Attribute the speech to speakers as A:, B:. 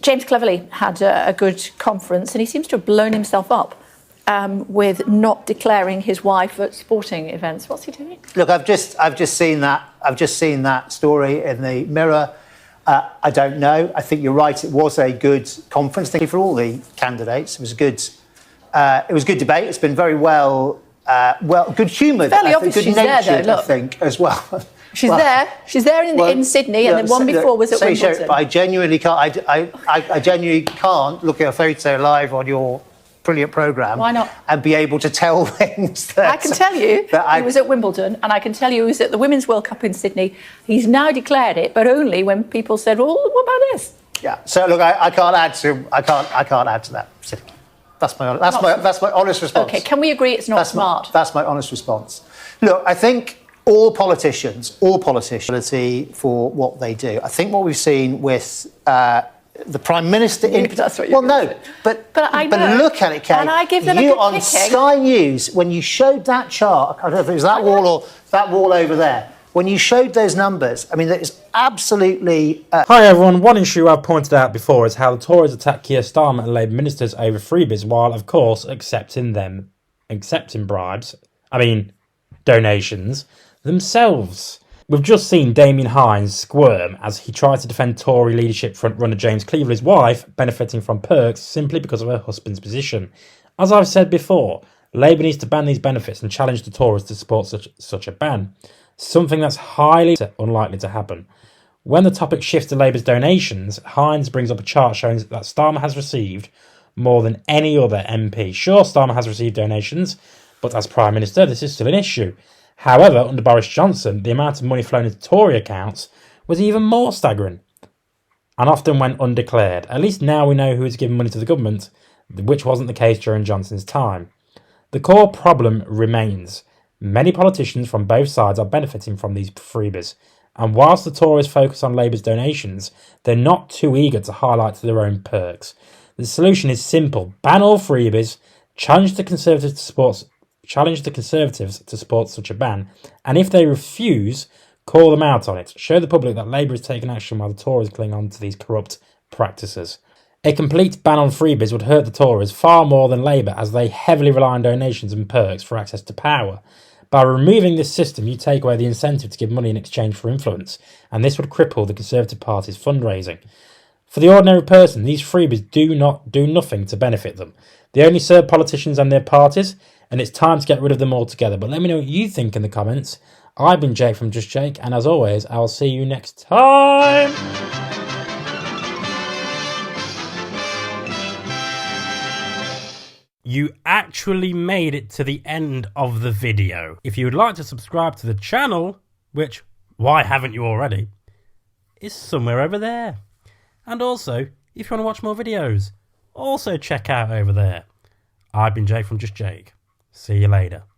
A: James Cleverly had a good conference, and he seems to have blown himself up with not declaring his wife at sporting events. What's he doing?
B: Look, I've just seen that story in the Mirror. I don't know. I think you're right. It was a good conference. Thank you for all the candidates. It was a good. It was a good debate. It's been very well, good humoured.
A: Fairly obvious she's there, though. Look.
B: I think as well.
A: She's there. She's there in Sydney, and the one before was at Wimbledon.
B: I genuinely can't. I genuinely can't look at a photo live on your brilliant programme.
A: Why not?
B: And be able to tell things that
A: I can tell you he was at Wimbledon, and I can tell you he was at the Women's World Cup in Sydney. He's now declared it, but only when people said, "Well, what about this?"
B: Yeah. So look, I can't add to. I can't add to that. That's my honest response.
A: Okay. Can we agree it's not smart?
B: That's my honest response. Look, I think all politicians for what they do. I think what we've seen with the Prime Minister
A: That's what you're
B: but
A: I know.
B: But look at it, Kate.
A: And I give them
B: you
A: a good
B: on
A: kicking.
B: Sky News, when you showed that chart, I don't know if it was that wall or that wall over there, when you showed those numbers, I mean, that is absolutely...
C: Hi everyone, one issue I've pointed out before is how the Tories attack Keir Starmer and Labour ministers over freebies, while of course accepting donations themselves. We've just seen Damien Hines squirm as he tried to defend Tory leadership frontrunner James Cleverly's wife benefiting from perks simply because of her husband's position. As I've said before, Labour needs to ban these benefits and challenge the Tories to support such a ban, something that's highly unlikely to happen. When the topic shifts to Labour's donations, Hines brings up a chart showing that Starmer has received more than any other MP. Sure, Starmer has received donations, but as Prime Minister, this is still an issue. However, under Boris Johnson, the amount of money flowing into Tory accounts was even more staggering and often went undeclared. At least now we know who is giving money to the government, which wasn't the case during Johnson's time. The core problem remains. Many politicians from both sides are benefiting from these freebies, and whilst the Tories focus on Labour's donations, they're not too eager to highlight their own perks. The solution is simple. Ban all freebies, challenge the Conservatives to support such a ban, and if they refuse, call them out on it. Show the public that Labour is taking action while the Tories cling on to these corrupt practices. A complete ban on freebies would hurt the Tories far more than Labour, as they heavily rely on donations and perks for access to power. By removing this system, you take away the incentive to give money in exchange for influence, and this would cripple the Conservative Party's fundraising. For the ordinary person, these freebies do nothing to benefit them. They only serve politicians and their parties, and it's time to get rid of them altogether. But let me know what you think in the comments. I've been Jake from Just Jake, and as always, I'll see you next time. You actually made it to the end of the video. If you would like to subscribe to the channel, which, why haven't you already, is somewhere over there. And also, if you want to watch more videos, also check out over there. I've been Jake from Just Jake. See you later.